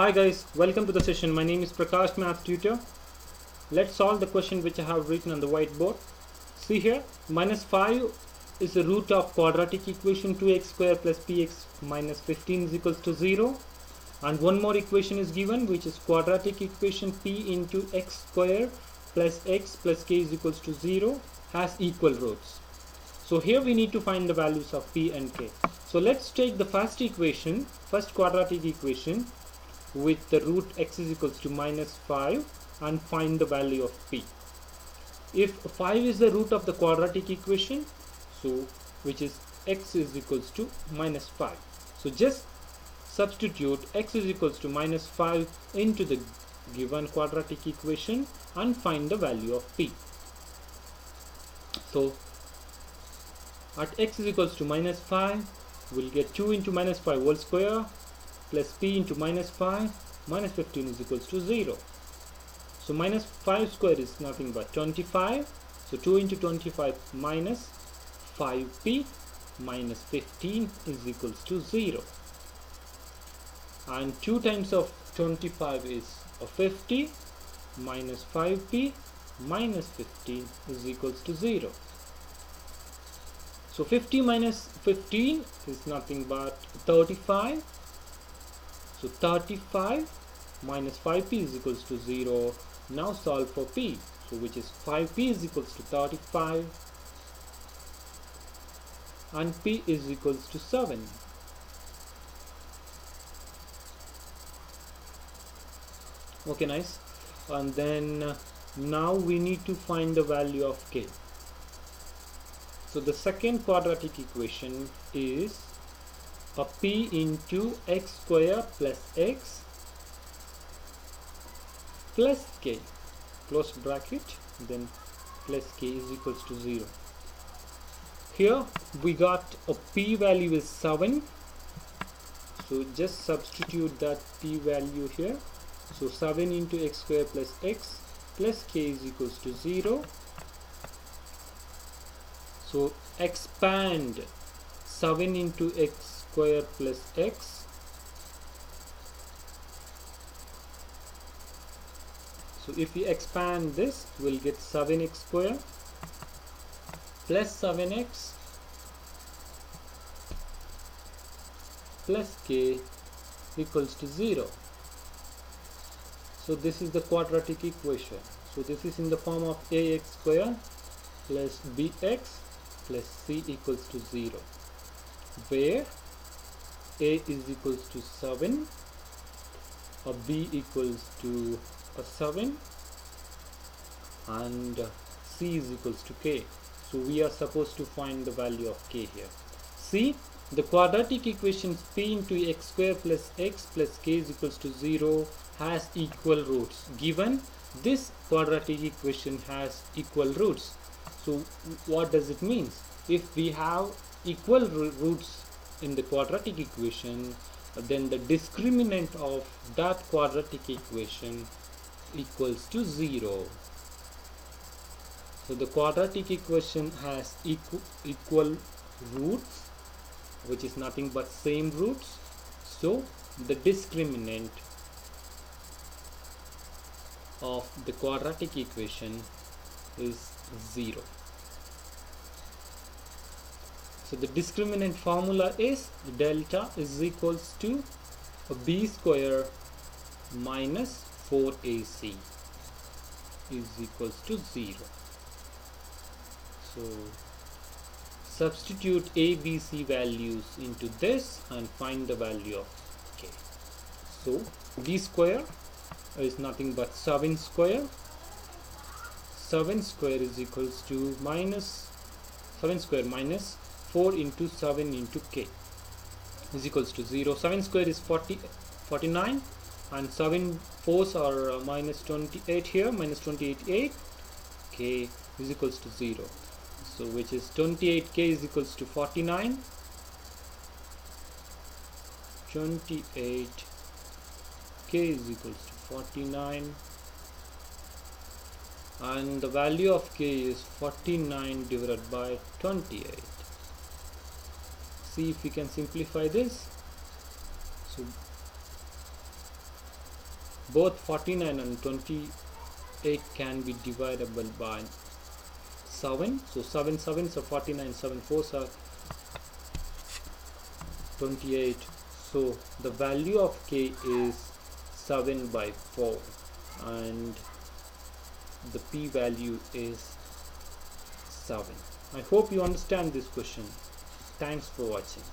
Hi guys, welcome to the session. My name is Prakash, Math Tutor. Let's solve the question which I have written on the whiteboard. See here, minus 5 is the root of quadratic equation 2x square plus px minus 15 is equals to 0. And one more equation is given, which is quadratic equation p into x square plus x plus k is equals to 0 has equal roots. So here we need to find the values of p and k. So let's take the first equation, first quadratic equation with the root x is equals to minus 5 and find the value of p. If 5 is the root of the quadratic equation, so which is x is equals to minus 5. So just substitute x is equals to minus 5 into the given quadratic equation and find the value of p. So at x is equals to minus 5, we'll get 2 into minus 5 whole square plus p into minus 5 minus 15 is equals to 0. So minus 5 square is nothing but 25. So 2 into 25 minus 5p minus 15 is equals to 0. And 2 times of 25 is 50 minus 5p minus 15 is equals to 0. So 50 minus 15 is nothing but 35. So 35 minus 5p is equals to 0. Now solve for p. So which is 5p is equals to 35 and p is equals to 7. Okay, nice. And then now we need to find the value of k. So the second quadratic equation is a p into x square plus x plus k, close bracket, then plus k is equals to 0. Here we got a p value is 7. So just substitute that p value here. So 7 into x square plus x plus k is equals to 0. So expand 7 into x square plus x. So if we expand this, we'll get 7x square plus 7x plus k equals to 0. So this is the quadratic equation. So this is in the form of ax square plus bx plus c equals to 0, where a is equals to 7, b equals to 7 and c is equals to k. So we are supposed to find the value of k here. See, the quadratic equation p into x square plus x plus k is equals to 0 has equal roots. Given this quadratic equation has equal roots. So what does it mean? If we have equal roots in the quadratic equation, then the discriminant of that quadratic equation equals to 0. So the quadratic equation has equal roots, which is nothing but same roots. So the discriminant of the quadratic equation is 0. So the discriminant formula is delta is equals to b square minus 4ac is equals to 0. So substitute a, b, c values into this and find the value of k. So b square is nothing but 7 square. 7 square is equals to minus 7 square minus 4 into 7 into k is equals to 0. 7 square is 49 and 7 4s are minus 28 here, minus 28 k is equals to 0. So which is 28k is equals to 49. 28k is equals to 49 and the value of k is 49 divided by 28. See if we can simplify this. So both 49 and 28 can be divisible by 7. So 7 7s are 49, 7 4s are 28. So the value of k is 7 by 4 and the p value is 7. I hope you understand this question. Thanks for watching.